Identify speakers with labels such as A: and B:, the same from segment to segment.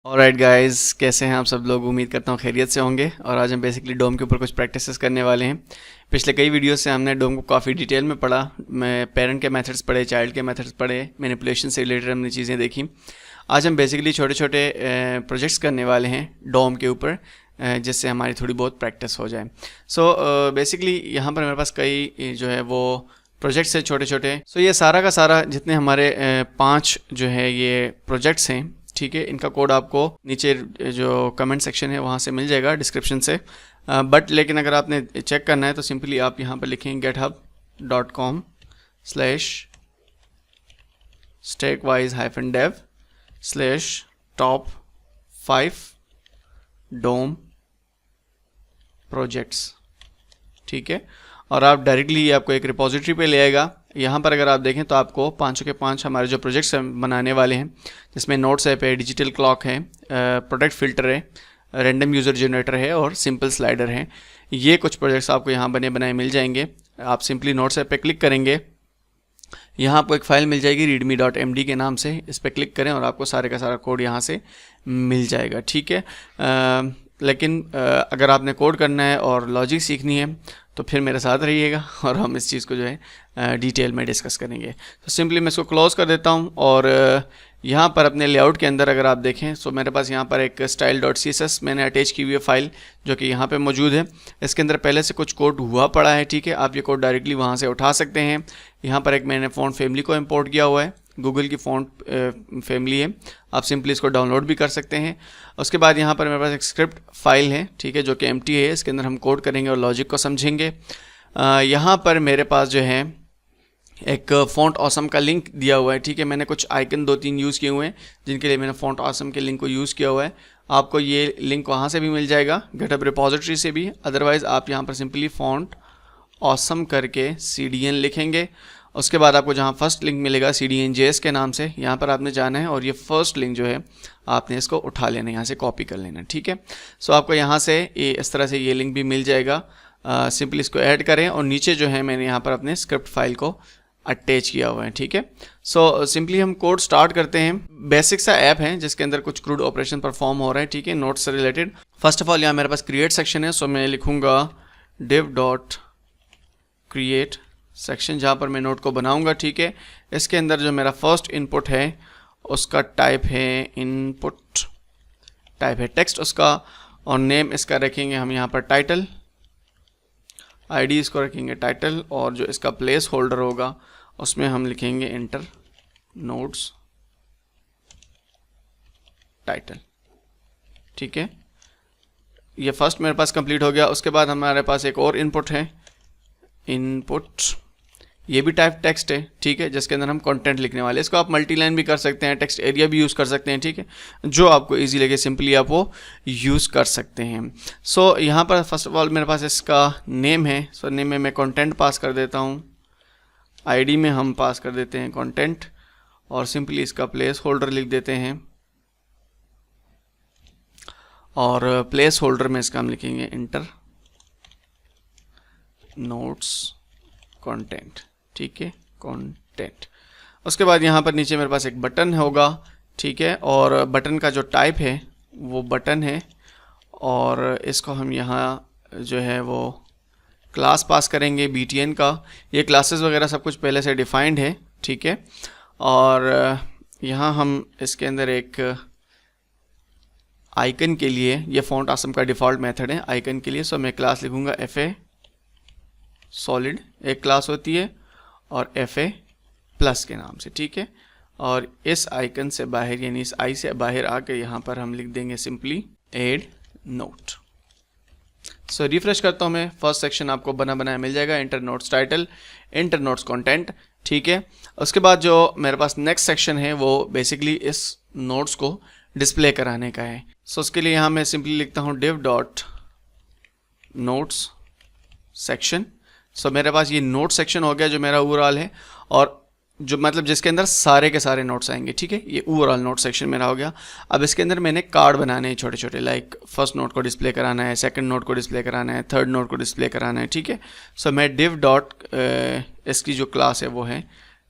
A: Alright guys, कैसे हैं आप सब लोग। उम्मीद करता हूँ खैरियत से होंगे। और आज हम बेसिकली डोम के ऊपर कुछ प्रैक्टिसेस करने वाले हैं। पिछले कई वीडियो से हमने डोम को काफ़ी डिटेल में पढ़ा। मैं पेरेंट के मेथड्स पढ़े, चाइल्ड के मेथड्स पढ़े, मैनिपुलेशन से रिलेटेड हमने चीज़ें देखी। आज हम बेसिकली छोटे छोटे प्रोजेक्ट्स करने वाले हैं डोम के ऊपर, जिससे हमारी थोड़ी बहुत प्रैक्टिस हो जाए। सो बेसिकली यहाँ पर मेरे पास कई जो है वो प्रोजेक्ट्स हैं छोटे छोटे। सो ये सारा का सारा जितने हमारे 5 जो है ये प्रोजेक्ट्स हैं, ठीक है, इनका कोड आपको नीचे जो कमेंट सेक्शन है वहाँ से मिल जाएगा डिस्क्रिप्शन से। बट लेकिन अगर आपने चेक करना है तो सिंपली आप यहाँ पर लिखेंगे github.com/stakewise-dev/top5 डोम प्रोजेक्ट्स, ठीक है। और आप डायरेक्टली आपको एक रिपोजिटरी पे ले आएगा। यहाँ पर अगर आप देखें तो आपको 5 के 5 हमारे जो प्रोजेक्ट्स बनाने वाले हैं, जिसमें नोट्स ऐप है, डिजिटल क्लॉक है, प्रोडक्ट फिल्टर है, रैंडम यूज़र जनरेटर है और सिंपल स्लाइडर है। ये कुछ प्रोजेक्ट्स आपको यहाँ बने बनाए मिल जाएंगे। आप सिंपली नोट्स ऐप पे क्लिक करेंगे, यहाँ आपको एक फ़ाइल मिल जाएगी readme.md के नाम से। इस पर क्लिक करें और आपको सारे का सारा कोड यहाँ से मिल जाएगा, ठीक है। लेकिन अगर आपने कोड करना है और लॉजिक सीखनी है तो फिर मेरे साथ रहिएगा और हम इस चीज़ को जो है डिटेल में डिस्कस करेंगे। तो सिंपली मैं इसको क्लोज़ कर देता हूँ। और यहाँ पर अपने लेआउट के अंदर अगर आप देखें तो मेरे पास यहाँ पर एक style.css मैंने अटैच की हुई है फाइल, जो कि यहाँ पे मौजूद है। इसके अंदर पहले से कुछ कोड हुआ पड़ा है, ठीक है। आप ये कोड डायरेक्टली वहाँ से उठा सकते हैं। यहाँ पर एक मैंने फ़ॉन्ट फैमिली को इम्पोर्ट किया हुआ है, गूगल की फ़ॉन्ट फैमिली है। आप सिंपली इसको डाउनलोड भी कर सकते हैं। उसके बाद यहाँ पर मेरे पास एक स्क्रिप्ट फाइल है, ठीक है, जो कि एम्प्टी है। इसके अंदर हम कोड करेंगे और लॉजिक को समझेंगे। यहाँ पर मेरे पास जो है एक फ़ॉन्ट ऑसम का लिंक दिया हुआ है, ठीक है। मैंने कुछ आइकन 2-3 यूज़ किए हुए हैं जिनके लिए मैंने फ़ॉन्ट ऑसम के लिंक को यूज़ किया हुआ है। आपको ये लिंक वहाँ से भी मिल जाएगा, गिटहब रिपोजिटरी से भी। अदरवाइज़ आप यहाँ पर सिंपली फ़ॉन्ट ऑसम करके CDN लिखेंगे। उसके बाद आपको जहाँ फर्स्ट लिंक मिलेगा CDN.js के नाम से, यहाँ पर आपने जाना है और ये फर्स्ट लिंक जो है आपने इसको उठा लेना है, यहाँ से कॉपी कर लेना है, ठीक है। सो आपको यहाँ से इस तरह से ये लिंक भी मिल जाएगा। सिंपली इसको ऐड करें और नीचे जो है मैंने यहाँ पर अपने स्क्रिप्ट फाइल को अटैच किया हुआ है, ठीक है। सो सिंपली हम कोड स्टार्ट करते हैं। बेसिक सा ऐप है जिसके अंदर कुछ क्रूड ऑपरेशन परफॉर्म हो रहा है, ठीक है, नोट्स से रिलेटेड। फर्स्ट ऑफ ऑल यहाँ मेरे पास क्रिएट सेक्शन है। सो मैं लिखूँगा div.create सेक्शन, जहाँ पर मैं नोट को बनाऊंगा, ठीक है। इसके अंदर जो मेरा फर्स्ट इनपुट है उसका टाइप है इनपुट, टाइप है टेक्स्ट उसका, और नेम इसका रखेंगे हम यहाँ पर टाइटल, आईडी इसको रखेंगे टाइटल, और जो इसका प्लेस होल्डर होगा उसमें हम लिखेंगे इंटर नोट्स टाइटल, ठीक है। ये फर्स्ट मेरे पास कंप्लीट हो गया। उसके बाद हमारे पास एक और इनपुट है, इनपुट, ये भी टाइप टेक्स्ट है, ठीक है, जिसके अंदर हम कंटेंट लिखने वाले हैं। इसको आप मल्टी लाइन भी कर सकते हैं, टेक्स्ट एरिया भी यूज़ कर सकते हैं, ठीक है, जो आपको इजी लगे सिंपली आप वो यूज़ कर सकते हैं। सो यहाँ पर फर्स्ट ऑफ ऑल मेरे पास इसका नेम है। सो नेम में मैं कंटेंट पास कर देता हूँ, आईडी में हम पास कर देते हैं कंटेंट, और सिंपली इसका प्लेस होल्डर लिख देते हैं, और प्लेस होल्डर में इसका हम लिखेंगे इंटर नोट्स कंटेंट, ठीक है, कंटेंट। उसके बाद यहाँ पर नीचे मेरे पास एक बटन होगा, ठीक है, और बटन का जो टाइप है वो बटन है, और इसको हम यहाँ जो है वो क्लास पास करेंगे BTN का। ये क्लासेस वगैरह सब कुछ पहले से डिफाइंड है, ठीक है। और यहाँ हम इसके अंदर एक आइकन के लिए, ये फ़ॉन्ट ऑसम का डिफ़ॉल्ट मेथड है आइकन के लिए। सो मैं क्लास लिखूँगा FA सॉलिड, एक क्लास होती है, और FA प्लस के नाम से, ठीक है। और इस आइकन से बाहर, यानी इस आई से बाहर आकर यहाँ पर हम लिख देंगे सिंपली एड नोट। सो रिफ्रेश करता हूँ मैं, फर्स्ट सेक्शन आपको बना बनाया मिल जाएगा, inter notes title, inter notes content, ठीक है। उसके बाद जो मेरे पास नेक्स्ट सेक्शन है वो बेसिकली इस नोट्स को डिस्प्ले कराने का है। सो उसके लिए यहाँ मैं सिंपली लिखता हूँ div.notes सेक्शन। सो मेरे पास ये नोट सेक्शन हो गया जो मेरा ओवरऑल है, और जो मतलब जिसके अंदर सारे के सारे नोट्स आएंगे, ठीक है, ये ओवरऑल नोट सेक्शन मेरा हो गया। अब इसके अंदर मैंने कार्ड बनाने हैं छोटे छोटे, लाइक फर्स्ट नोट को डिस्प्ले कराना है, सेकंड नोट को डिस्प्ले कराना है, थर्ड नोट को डिस्प्ले कराना है, ठीक है। सो मैं div डॉट इसकी जो क्लास है वो है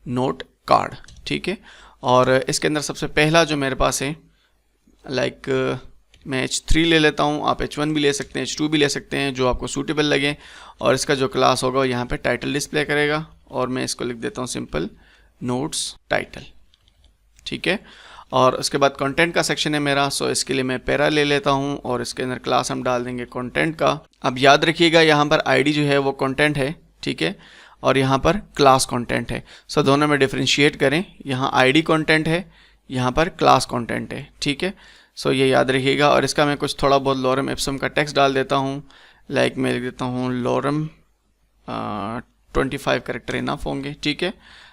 A: नोट कार्ड, ठीक है। और इसके अंदर सबसे पहला जो मेरे पास है लाइक मैं H3 ले लेता हूँ, आप H1 भी ले सकते हैं, H2 भी ले सकते हैं, जो आपको सूटेबल लगे। और इसका जो क्लास होगा यहाँ पे टाइटल डिस्प्ले करेगा, और मैं इसको लिख देता हूँ सिंपल नोट्स टाइटल, ठीक है। और उसके बाद कंटेंट का सेक्शन है मेरा, सो इसके लिए मैं पैरा ले लेता हूँ और इसके अंदर क्लास हम डाल देंगे कंटेंट का। अब याद रखिएगा यहाँ पर आईडी जो है वो कंटेंट है, ठीक है, और यहाँ पर क्लास कंटेंट है। सो दोनों में डिफरेंशिएट करें, यहाँ आईडी कंटेंट है, यहाँ पर क्लास कंटेंट है, ठीक है। सो ये याद रखिएगा। और इसका मैं कुछ थोड़ा बहुत लॉरम एप्सम का टेक्स्ट डाल देता हूँ, लाइक मैं लिख देता हूँ लॉरम 25 कैरेक्टर इनफ होंगे, ठीक है।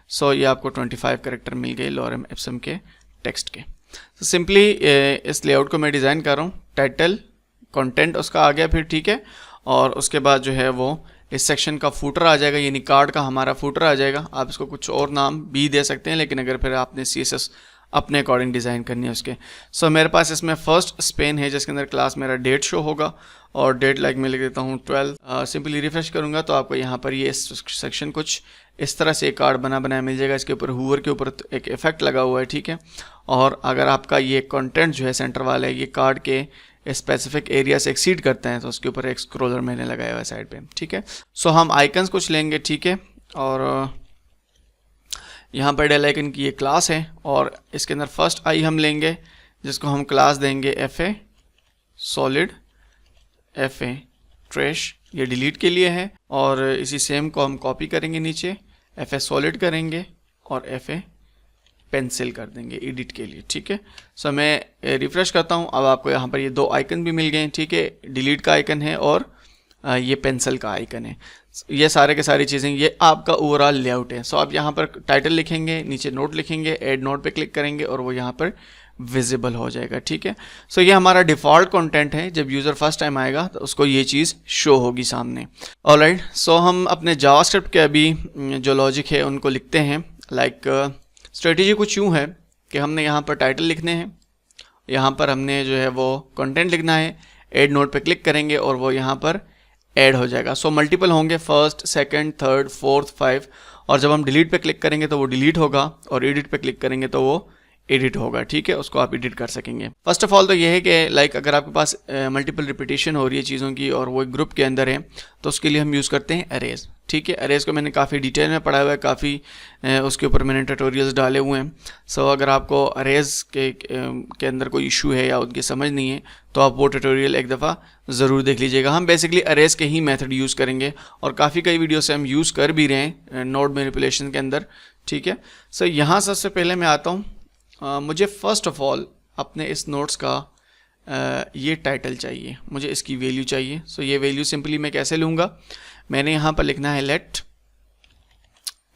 A: सो ये आपको 25 कैरेक्टर मिल गए लॉरम एप्सम के टेक्स्ट के। तो सिंपली इस लेआउट को मैं डिज़ाइन कर रहा हूँ, टाइटल कंटेंट उसका आ गया फिर, ठीक है। और उसके बाद जो है वो इस सेक्शन का फूटर आ जाएगा, यानी कार्ड का हमारा फूटर आ जाएगा। आप इसको कुछ और नाम भी दे सकते हैं, लेकिन अगर फिर आपने CSS अपने अकॉर्डिंग डिज़ाइन करनी है उसके। सो मेरे पास इसमें फर्स्ट स्पेन है जिसके अंदर क्लास मेरा डेट शो होगा, और डेट लाइक मैं लिख देता हूँ 12। सिंपली रिफ्रेश करूँगा तो आपको यहाँ पर ये सेक्शन कुछ इस तरह से एक कार्ड बनाया मिल जाएगा। इसके ऊपर हूवर के ऊपर एक इफेक्ट लगा हुआ है, ठीक है। और अगर आपका ये कंटेंट जो है सेंटर वाला है, ये कार्ड के स्पेसिफिक एरिया से एक्सीड करते हैं, तो उसके ऊपर एक स्क्रॉलर मैंने लगाया हुआ है साइड पे, ठीक है। सो हम आइकन्स कुछ लेंगे, ठीक है। और यहाँ पर डेल आइकन की ये क्लास है, और इसके अंदर फर्स्ट आई हम लेंगे जिसको हम क्लास देंगे FA सॉलिड, FA ट्रैश, ये डिलीट के लिए है। और इसी सेम को हम कॉपी करेंगे नीचे, FA सॉलिड करेंगे और FA पेंसिल कर देंगे एडिट के लिए, ठीक है। सो मैं रिफ्रेश करता हूँ, अब आपको यहाँ पर ये दो आइकन भी मिल गए, ठीक है। डिलीट का आइकन है और ये पेंसिल का आइकन है। ये सारे के सारी चीज़ें, ये आपका ओवरऑल लेआउट है। सो आप यहाँ पर टाइटल लिखेंगे, नीचे नोट लिखेंगे, ऐड नोट पे क्लिक करेंगे और वो यहाँ पर विजिबल हो जाएगा, ठीक है। सो ये हमारा डिफ़ॉल्ट कंटेंट है, जब यूज़र फर्स्ट टाइम आएगा तो उसको ये चीज़ शो होगी सामने। ऑलराइट, सो हम अपने जावास्क्रिप्ट के अभी जो लॉजिक है उनको लिखते हैं। लाइक स्ट्रेटेजी कुछ यूँ है कि हमने यहाँ पर टाइटल लिखने हैं, यहाँ पर हमने जो है वो कंटेंट लिखना है, ऐड नोट पे क्लिक करेंगे और वो यहाँ पर ऐड हो जाएगा। सो मल्टीपल होंगे, फर्स्ट, सेकंड, थर्ड, फोर्थ, 5। और जब हम डिलीट पे क्लिक करेंगे तो वो डिलीट होगा, और एडिट पे क्लिक करेंगे तो वो एडिट होगा, ठीक है। उसको आप एडिट कर सकेंगे। फर्स्ट ऑफ ऑल तो ये है कि लाइक अगर आपके पास मल्टीपल रिपीटेशन हो रही है चीज़ों की और वो एक ग्रुप के अंदर है, तो उसके लिए हम यूज़ करते हैं अरेज, ठीक है। अरेज को मैंने काफ़ी डिटेल में पढ़ा हुआ है, काफ़ी उसके ऊपर मैंने ट्यूटोरियल्स डाले हुए हैं। सो अगर आपको अरेज के अंदर कोई इशू है या उनकी समझ नहीं है तो आप वो ट्यूटोरियल एक दफ़ा ज़रूर देख लीजिएगा। हम बेसिकली अरेज के ही मेथड यूज़ करेंगे, और काफ़ी कई वीडियो से हम यूज़ कर भी रहे हैं नोड मैनिपुलेशन के अंदर, ठीक है। सो यहाँ सबसे पहले मैं आता हूँ, मुझे फ़र्स्ट ऑफ ऑल अपने इस नोट्स का ये टाइटल चाहिए, मुझे इसकी वैल्यू चाहिए। सो ये वैल्यू सिंपली मैं कैसे लूँगा, मैंने यहाँ पर लिखना है let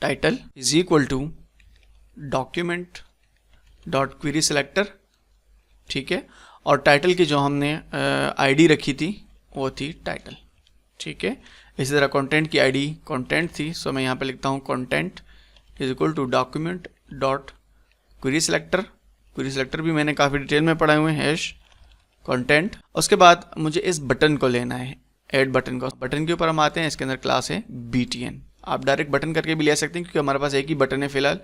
A: title is equal to document dot query selector, ठीक है। और टाइटल की जो हमने आईडी रखी थी वो थी टाइटल, ठीक है। इसी तरह कंटेंट की आईडी कंटेंट थी, सो मैं यहाँ पर लिखता हूँ content is equal to document dot query selector भी मैंने काफ़ी डिटेल में पढ़ाए हुए हैं, हैश कंटेंट। उसके बाद मुझे इस बटन को लेना है, ऐड बटन को। बटन के ऊपर हम आते हैं, इसके अंदर क्लास है BTN। आप डायरेक्ट बटन करके भी ले सकते हैं क्योंकि हमारे पास एक ही बटन है फिलहाल।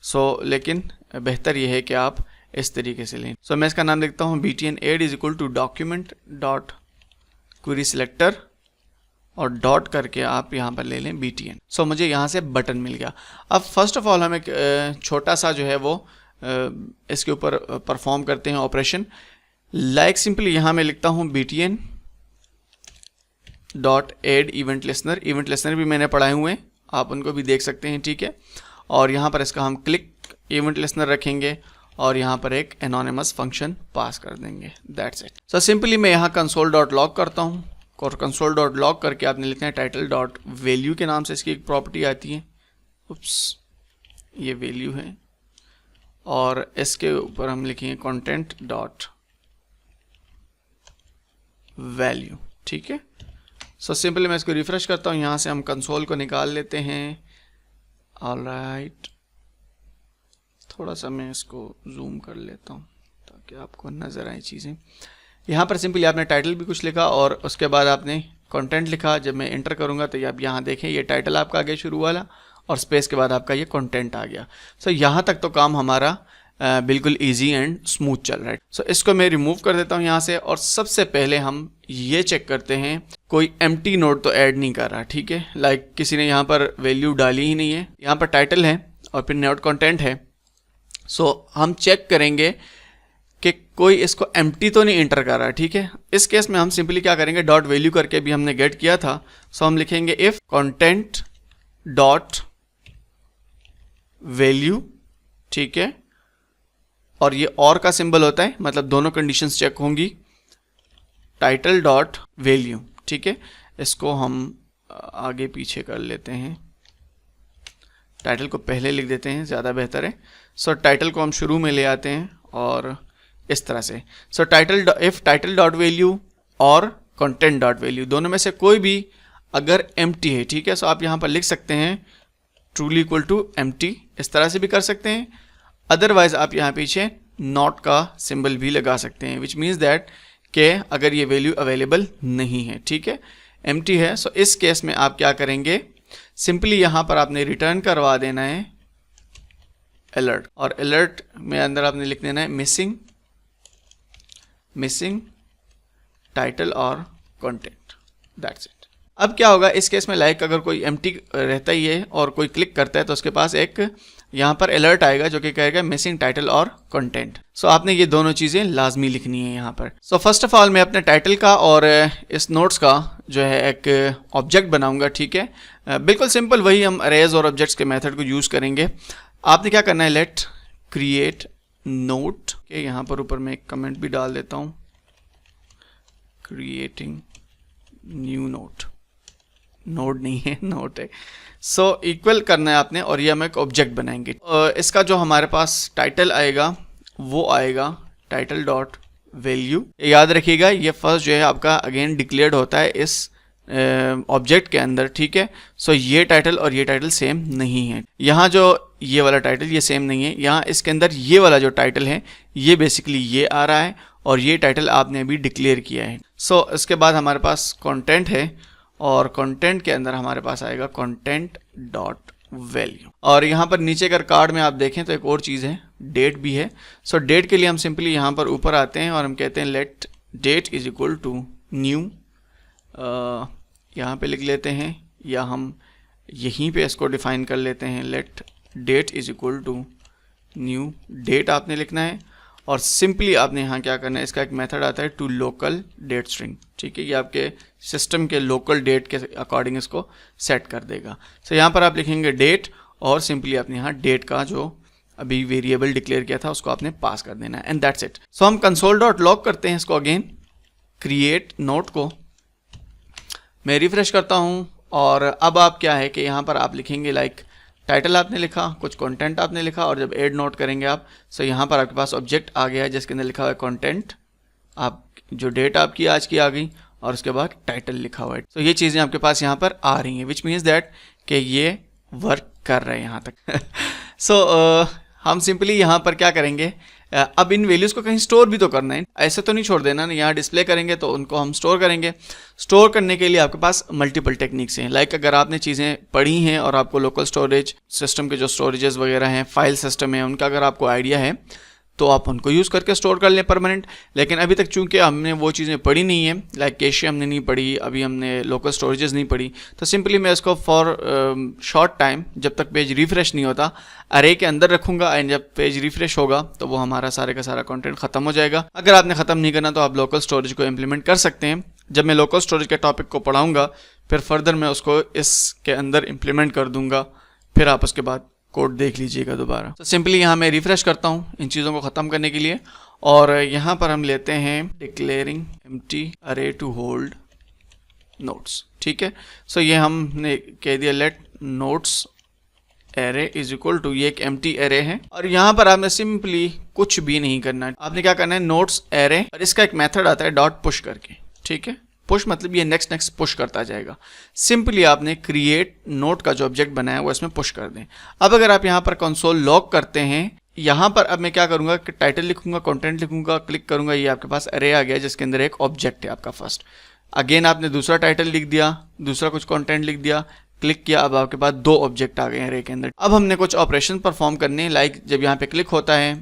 A: सो लेकिन बेहतर ये है कि आप इस तरीके से लें। सो मैं इसका नाम लिखता हूँ BTN add is equal to document dot query selector, और डॉट करके आप यहाँ पर ले लें BTN। सो मुझे यहाँ से बटन मिल गया। अब फर्स्ट ऑफ ऑल हम एक छोटा सा जो है वो इसके ऊपर परफॉर्म करते हैं ऑपरेशन। लाइक सिंपली यहाँ मैं लिखता हूँ BTN dot add event listener. Event listener भी मैंने पढ़ाए हुए हैं, आप उनको भी देख सकते हैं, ठीक है। और यहाँ पर इसका हम क्लिक इवेंट लिसनर रखेंगे और यहाँ पर एक एनोनिमस फंक्शन पास कर देंगे, दैट्स इट। सो सिंपली मैं यहाँ कंसोल डॉट लॉग करता हूँ, और कंसोल डॉट लॉग करके आपने लिखना है टाइटल डॉट वैल्यू के नाम से इसकी एक प्रॉपर्टी आती है। उप्स, ये वैल्यू है, और इसके ऊपर हम लिखेंगे कंटेंट डॉट वैल्यू, ठीक है। सो सिंपली मैं इसको रिफ्रेश करता हूँ, यहाँ से हम कंसोल को निकाल लेते हैं। ऑलराइट, थोड़ा सा मैं इसको जूम कर लेता हूँ ताकि आपको नज़र आए चीज़ें। यहाँ पर सिंपली आपने टाइटल भी कुछ लिखा और उसके बाद आपने कंटेंट लिखा। जब मैं एंटर करूँगा तो आप यहाँ देखें, ये टाइटल आपका आ गया शुरू वाला, और स्पेस के बाद आपका ये कंटेंट आ गया। सो यहाँ तक तो काम हमारा बिल्कुल इजी एंड स्मूथ चल रहा है। सो इसको मैं रिमूव कर देता हूँ यहाँ से, और सबसे पहले हम ये चेक करते हैं कोई एम्प्टी नोड तो ऐड नहीं कर रहा, ठीक है। लाइक किसी ने यहाँ पर वैल्यू डाली ही नहीं है, यहाँ पर टाइटल है और फिर नोड कंटेंट है। सो हम चेक करेंगे कि कोई इसको एम्प्टी तो नहीं इंटर कर रहा है, ठीक है। इस केस में हम सिंपली क्या करेंगे, डॉट वैल्यू करके भी हमने गेट किया था। सो हम लिखेंगे इफ कंटेंट डॉट वैल्यू, ठीक है, और ये और का सिंबल होता है, मतलब दोनों कंडीशंस चेक होंगी, टाइटल डॉट वैल्यू, ठीक है। इसको हम आगे पीछे कर लेते हैं, टाइटल को पहले लिख देते हैं, ज़्यादा बेहतर है। सो टाइटल को हम शुरू में ले आते हैं और इस तरह से। सो title if title dot value और कंटेंट डॉट वैल्यू दोनों में से कोई भी अगर एम्प्टी है, ठीक है, सो आप यहाँ पर लिख सकते हैं ट्रूली इक्वल टू एम्प्टी, इस तरह से भी कर सकते हैं। अदरवाइज आप यहाँ पीछे नॉट का सिंबल भी लगा सकते हैं, विच मीन्स दैट कि अगर ये वैल्यू अवेलेबल नहीं है, ठीक है, एम्प्टी है। सो इस केस में आप क्या करेंगे, सिंपली यहाँ पर आपने रिटर्न करवा देना है अलर्ट, और अलर्ट में अंदर आपने लिख देना है मिसिंग टाइटल और कंटेंट, दैट्स इट। अब क्या होगा इस केस में, लाइक अगर कोई एम्प्टी रहता ही है और कोई क्लिक करता है तो उसके पास एक यहाँ पर अलर्ट आएगा जो कि कहेगा मिसिंग टाइटल और कंटेंट। सो आपने ये दोनों चीज़ें लाजमी लिखनी है यहाँ पर। सो फर्स्ट ऑफ ऑल मैं अपने टाइटल का और इस नोट्स का जो है एक ऑब्जेक्ट बनाऊंगा, ठीक है। बिल्कुल सिंपल, वही हम अरेज और ऑब्जेक्ट्स के मेथड को यूज़ करेंगे। आपने क्या करना है, लेट क्रिएट नोट के यहाँ पर ऊपर मैं एक कमेंट भी डाल देता हूँ, क्रिएटिंग न्यू नोड नहीं है, नोट है। सो इक्वल करना है आपने, और ये हम एक ऑब्जेक्ट बनाएंगे। इसका जो हमारे पास टाइटल आएगा वो आएगा टाइटल डॉट वैल्यू। याद रखिएगा ये फर्स्ट जो है आपका अगेन डिक्लेयर्ड होता है इस ऑब्जेक्ट के अंदर, ठीक है। सो ये टाइटल और ये टाइटल सेम नहीं है। यहाँ जो ये वाला टाइटल ये सेम नहीं है, यहाँ इसके अंदर ये वाला जो टाइटल है ये बेसिकली ये आ रहा है, और ये टाइटल आपने अभी डिक्लेयर किया है। सो इसके बाद हमारे पास कंटेंट है, और कंटेंट के अंदर हमारे पास आएगा कंटेंट डॉट वैल्यू। और यहाँ पर नीचे अगर कार्ड में आप देखें तो एक और चीज़ है, डेट भी है। सो डेट के लिए हम सिंपली यहाँ पर ऊपर आते हैं और हम कहते हैं let date is equal to new, यहाँ पे लिख लेते हैं, या हम यहीं पे इसको डिफाइन कर लेते हैं, let date is equal to new date आपने लिखना है। और सिंपली आपने यहाँ क्या करना है, इसका एक मेथड आता है टू लोकल डेट स्ट्रिंग, ठीक है, ये आपके सिस्टम के लोकल डेट के अकॉर्डिंग इसको सेट कर देगा। सो यहाँ पर आप लिखेंगे डेट, और सिंपली आपने यहाँ डेट का जो अभी वेरिएबल डिक्लेयर किया था उसको आपने पास कर देना है, एंड दैट्स इट। सो हम कंसोल डॉट लॉग करते हैं इसको, अगेन क्रिएट नोट को मैं रिफ्रेश करता हूँ, और अब आप क्या है कि यहाँ पर आप लिखेंगे लाइक टाइटल आपने लिखा, कुछ कंटेंट आपने लिखा, और जब ऐड नोट करेंगे आप, सो यहाँ पर आपके पास ऑब्जेक्ट आ गया है जिसके अंदर लिखा हुआ है कंटेंट, आप जो डेट आपकी आज की आ गई, और उसके बाद टाइटल लिखा हुआ है। तो ये चीज़ें आपके पास यहाँ पर आ रही हैं, विच मीन्स दैट कि ये वर्क कर रहे हैं यहाँ तक। सो हम सिंपली यहाँ पर क्या करेंगे, अब इन वैल्यूज़ को कहीं स्टोर भी तो करना है, ऐसे तो नहीं छोड़ देना ना, यहाँ डिस्प्ले करेंगे तो उनको हम स्टोर करेंगे। स्टोर करने के लिए आपके पास मल्टीपल टेक्निक्स हैं, लाइक अगर आपने चीज़ें पढ़ी हैं और आपको लोकल स्टोरेज सिस्टम के जो स्टोरेजेस वगैरह हैं, फाइल सिस्टम है, उनका अगर आपको आइडिया है तो आप उनको यूज़ करके स्टोर कर लें परमानेंट। लेकिन अभी तक चूंकि हमने वो चीज़ें पढ़ी नहीं है, लाइक कैशे हमने नहीं पढ़ी, अभी हमने लोकल स्टोरेजेस नहीं पढ़ी, तो सिंपली मैं इसको फॉर शॉर्ट टाइम जब तक पेज रिफ्रेश नहीं होता अरे के अंदर रखूँगा, एंड जब पेज रिफ्रेश होगा तो वो हमारा सारे का सारा कंटेंट ख़त्म हो जाएगा। अगर आपने ख़त्म नहीं करना तो आप लोकल स्टोरेज को इम्प्लीमेंट कर सकते हैं। जब मैं लोकल स्टोरेज के टॉपिक को पढ़ाऊँगा फिर फर्दर मैं उसको इसके अंदर इम्प्लीमेंट कर दूँगा, फिर आप उसके बाद कोड देख लीजिएगा दोबारा। तो सिंपली यहाँ मैं रिफ्रेश करता हूँ इन चीज़ों को ख़त्म करने के लिए, और यहाँ पर हम लेते हैं declaring empty array to hold notes, ठीक है। सो ये हमने कह दिया let notes array is equal to, ये एक एम्प्टी एरे है, और यहाँ पर आपने सिंपली कुछ भी नहीं करना है। आपने क्या करना है, नोट्स एरे, और इसका एक मेथड आता है डॉट पुश करके, ठीक है। पुश मतलब ये नेक्स्ट पुश करता जाएगा। सिंपली आपने क्रिएट नोट का जो ऑब्जेक्ट बनाया वो इसमें पुश कर दें। अब अगर आप यहाँ पर कंसोल लॉग करते हैं, यहाँ पर अब मैं क्या करूँगा कि टाइटल लिखूंगा, कंटेंट लिखूंगा, क्लिक करूँगा, ये आपके पास अरे आ गया जिसके अंदर एक ऑब्जेक्ट है आपका फर्स्ट। अगेन आपने दूसरा टाइटल लिख दिया, दूसरा कुछ कंटेंट लिख दिया, क्लिक किया, अब आपके पास दो ऑब्जेक्ट आ गए हैं अरे के अंदर। अब हमने कुछ ऑपरेशन परफॉर्म करने, लाइक जब यहाँ पे क्लिक होता है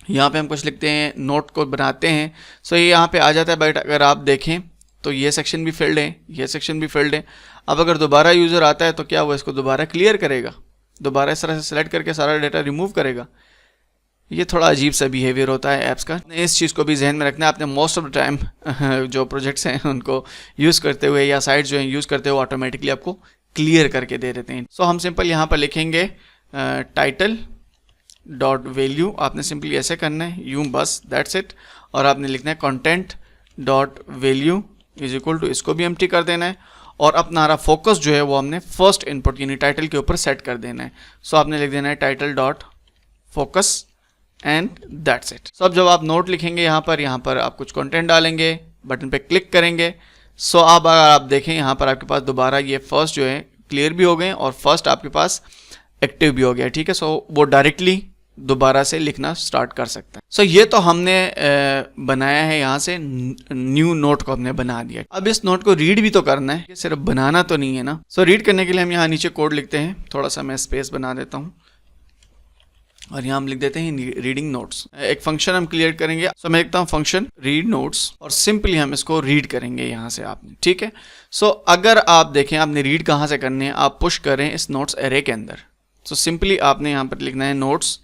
A: यहाँ पे हम कुछ लिखते हैं, नोट को बनाते हैं। सो ये यहाँ पे आ जाता है, बट अगर आप देखें तो ये सेक्शन भी फिल्ड है, ये सेक्शन भी फिल्ड है। अब अगर दोबारा यूज़र आता है तो क्या वो इसको दोबारा क्लियर करेगा, दोबारा इस तरह से सेलेक्ट करके सारा डेटा रिमूव करेगा? ये थोड़ा अजीब सा बिहेवियर होता है ऐप्स का। इस चीज़ को भी जहन में रखना है आपने। मोस्ट ऑफ द टाइम जो प्रोजेक्ट्स हैं उनको यूज़ करते हुए या साइट्स जो हैं यूज़ करते हुए ऑटोमेटिकली आपको क्लियर करके दे देते हैं। सो हम सिंपल यहाँ पर लिखेंगे टाइटल डॉट वैल्यू, आपने सिंपली ऐसे करना है, यूँ बस, दैट्स इट। और आपने लिखना है content dot value is equal to, इसको भी एम्प्टी कर देना है। और अपना हमारा फोकस जो है वो हमने फर्स्ट इनपुट यानी टाइटल के ऊपर सेट कर देना है। सो आपने लिख देना है title dot focus and that's it. So अब जब आप नोट लिखेंगे यहाँ पर आप कुछ कंटेंट डालेंगे, बटन पे क्लिक करेंगे। सो अब अगर आप देखें यहाँ पर आपके पास दोबारा ये फर्स्ट जो है क्लियर भी हो गए और फर्स्ट आपके पास एक्टिव भी हो गया, ठीक है। सो वो डायरेक्टली दोबारा से लिखना स्टार्ट कर सकता है। सो ये तो हमने बनाया है, यहाँ से न्यू नोट को हमने बना दिया। अब इस नोट को रीड भी तो करना है, सिर्फ बनाना तो नहीं है ना। सो रीड करने के लिए हम यहाँ नीचे कोड लिखते हैं, थोड़ा सा मैं स्पेस बना देता हूँ और यहाँ हम लिख देते हैं रीडिंग नोट्स। एक फंक्शन हम क्रिएट करेंगे। सो मैं लिखता हूँ फंक्शन रीड नोट्स और सिंपली हम इसको रीड करेंगे यहाँ से आपने, ठीक है। सो अगर आप देखें आपने रीड कहाँ से करने हैं, आप पुश करें इस नोट्स एरे के अंदर। सो सिंपली आपने यहाँ पर लिखना है नोट्स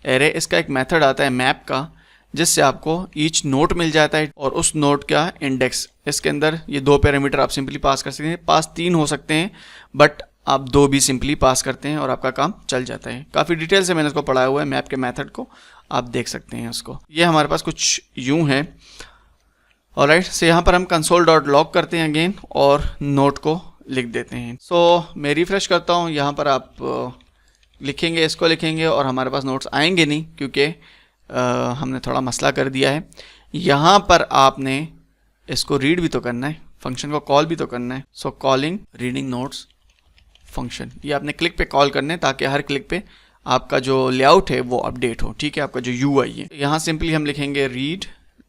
A: एरे। इसका एक मेथड आता है मैप का, जिससे आपको ईच नोट मिल जाता है और उस नोट का इंडेक्स। इसके अंदर ये 2 पैरामीटर आप सिंपली पास कर सकते हैं, पास 3 हो सकते हैं बट आप 2 भी सिंपली पास करते हैं और आपका काम चल जाता है। काफ़ी डिटेल से मैंने इसको पढ़ाया हुआ है, मैप के मेथड को आप देख सकते हैं उसको। ये हमारे पास कुछ यूँ है। ऑलराइट, सो यहाँ पर हम कंसोल डॉट लॉग करते हैं अगेन और नोट को लिख देते हैं। सो मैं रिफ्रेश करता हूँ, यहाँ पर आप लिखेंगे, इसको लिखेंगे और हमारे पास नोट्स आएंगे नहीं क्योंकि हमने थोड़ा मसला कर दिया है। यहाँ पर आपने इसको रीड भी तो करना है, फंक्शन को कॉल भी तो करना है। सो कॉलिंग रीडिंग नोट्स फंक्शन, ये आपने क्लिक पे कॉल करने हैं ताकि हर क्लिक पे आपका जो लेआउट है वो अपडेट हो, ठीक है, आपका जो यूआई है। यहाँ सिंपली हम लिखेंगे रीड